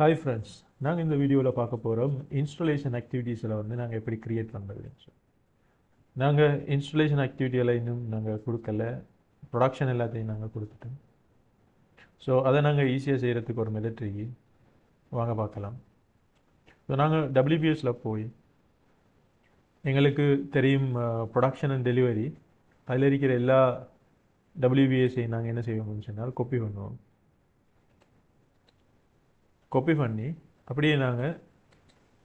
Hi friends, நாங்கள் இந்த வீடியோவில் பார்க்க போகிறோம் இன்ஸ்டாலேஷன் ஆக்டிவிட்டீஸில் வந்து நாங்கள் எப்படி க்ரியேட் பண்ணுறது. நாங்கள் இன்ஸ்டாலேஷன் ஆக்டிவிட்டியில் இன்னும் நாங்கள் கொடுக்கல, ப்ரொடக்ஷன் எல்லாத்தையும் நாங்கள் கொடுத்துட்டோம். ஸோ அதை நாங்கள் ஈஸியாக செய்கிறதுக்கு ஒரு மெத்தட் இருக்கு, வாங்க பார்க்கலாம். ஸோ நாங்கள் WPSல போய் எங்களுக்கு தெரியும் ப்ரொடக்ஷன் அண்ட் டெலிவரி, அதில் இருக்கிற எல்லா WPSையும் நாங்கள் என்ன செய்வோம்னு சொன்னால் காப்பி பண்ணுவோம். காப்பி பண்ணி அப்படியே நாங்கள்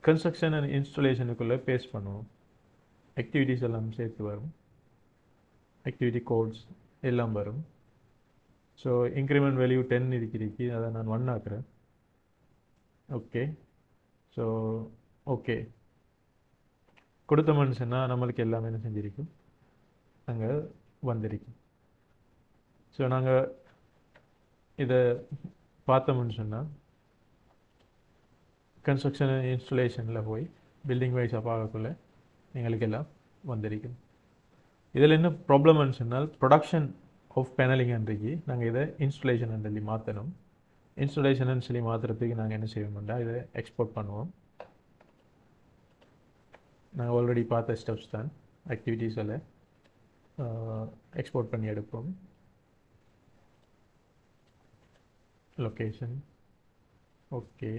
கன்ஸ்ட்ரக்ஷன் அண்ட் இன்ஸ்டாலேஷனுக்குள்ளே பேஸ்ட் பண்ணுவோம். ஆக்டிவிட்டீஸ் எல்லாம் சேர்த்து வரும், ஆக்டிவிட்டி கோட்ஸ் எல்லாம் வரும். ஸோ இன்க்ரிமெண்ட் வேல்யூ 10 இருக்கிறது, அதை நான் 1 ஆக்குறேன். ஓகே, ஸோ ஓகே கொடுத்தோம்னு சொன்னால் நம்மளுக்கு எல்லாமே என்ன செஞ்சிருக்கும், அங்கே வந்திருக்கும். ஸோ நாங்கள் இதை பார்த்தோம்னு சொன்னால் கன்ஸ்ட்ரக்ஷன் இன்ஸ்டாலேஷனில் போய் பில்டிங் வைஸாக பார்க்கக்குள்ள எங்களுக்கு எல்லாம் வந்திருக்கும். இதில் என்ன ப்ராப்ளம்னு சொன்னால் ப்ரொடக்ஷன் ஆஃப் பேனலிங் அன்றைக்கு நாங்கள் இதை இன்ஸ்டாலேஷன் சொல்லி மாற்றணும். இன்ஸ்டாலேஷன் சொல்லி மாற்றுறதுக்கு நாங்கள் என்ன செய்வோம்னா இதை எக்ஸ்போர்ட் பண்ணுவோம். நாங்கள் ஆல்ரெடி பார்த்த ஸ்டெப்ஸ் தான், ஆக்டிவிட்டீஸில் எக்ஸ்போர்ட் பண்ணி எடுப்போம். லொக்கேஷன் ஓகே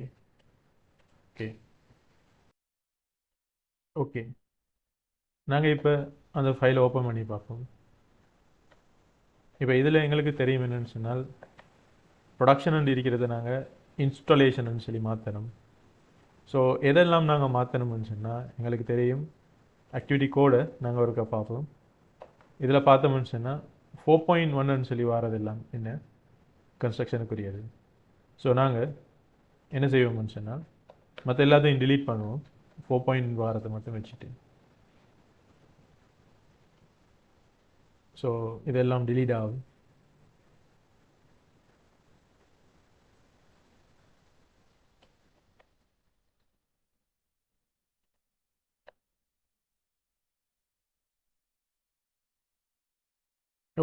ஓகே ஓகே நாங்கள் இப்போ அந்த ஃபைலை ஓப்பன் பண்ணி பார்ப்போம். இப்போ இதில் எங்களுக்கு தெரியும் என்னென்னு சொன்னால் ப்ரொடக்ஷன் இருக்கிறத நாங்கள் இன்ஸ்டாலேஷன் சொல்லி மாற்றணும். ஸோ எதெல்லாம் நாங்கள் மாற்றணும்னு சொன்னால் எங்களுக்கு தெரியும், ஆக்டிவிட்டி கோடை நாங்கள் ஒருக்கா பார்ப்போம். இதில் பார்த்தோம்னு சொன்னால் 4.1 சொல்லி வாரதெல்லாம் என்ன கன்ஸ்ட்ரக்ஷனுக்குரியது. ஸோ நாங்கள் என்ன செய்வோம்னு சொன்னால் மற்ற எல்லாத்தையும் டிலீட் பண்ணுவோம், 4 வாரத்தை மட்டும் வச்சுட்டு. ஸோ இதெல்லாம் டிலீட் ஆகும்.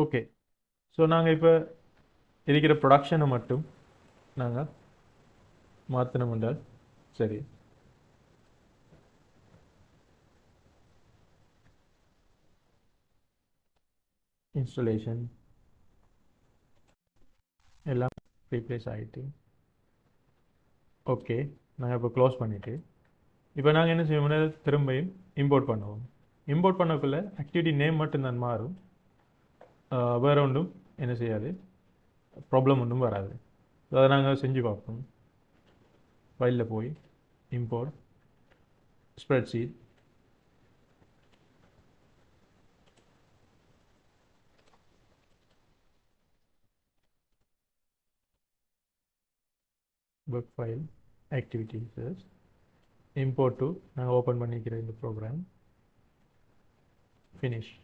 ஓகே, ஸோ நாங்கள் இப்போ இருக்கிற ப்ரொடக்ஷனை மட்டும் நாங்கள் மாற்றணும் என்றால் சரி. இன்ஸ்டாலேஷன் எல்லாம் ரீப்ளேஸ் ஆகிட்டு ஓகே, நாங்கள் இப்போ க்ளோஸ் பண்ணிவிட்டு இப்போ நாங்கள் என்ன செய்வோம்னா திரும்பியும் இம்போர்ட் பண்ணுவோம். இம்போர்ட் பண்ணக்குள்ளே ஆக்டிவிட்டி நேம் மட்டும்தான் மாறும், வேறு ஒன்றும் என்ன செய்யாது, ப்ராப்ளம் ஒன்றும் வராது. அதை நாங்கள் செஞ்சு பார்ப்போம். ஃபைலில் போய் import spreadsheet, work file, activities, import to நாங்கள் ஓப்பன் பண்ணிக்கிற இந்த ப்ரோக்ராம், ஃபினிஷ்.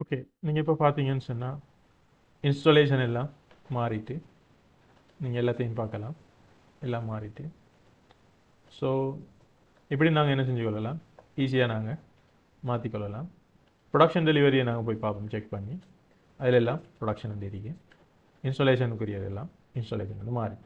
ஓகே, நீங்கள் இப்போ பார்த்தீங்கன்னு சொன்னால் இன்ஸ்டாலேஷன் எல்லாம் மாறிட்டு நீங்கள் எல்லாத்தையும் பார்க்கலாம், எல்லாம் மாறிட்டு. ஸோ இப்படி நாங்கள் என்ன செஞ்சு கொள்ளலாம், ஈஸியாக நாங்கள் மாற்றிக்கொள்ளலாம். ப்ரொடக்ஷன் டெலிவரியை நாங்கள் போய் பார்ப்போம், செக் பண்ணி அதில் எல்லாம் ப்ரொடக்ஷன் வந்து இருக்கு, இன்ஸ்டாலேஷனுக்குரியதெல்லாம் இன்ஸ்டாலேஷன் வந்து மாறி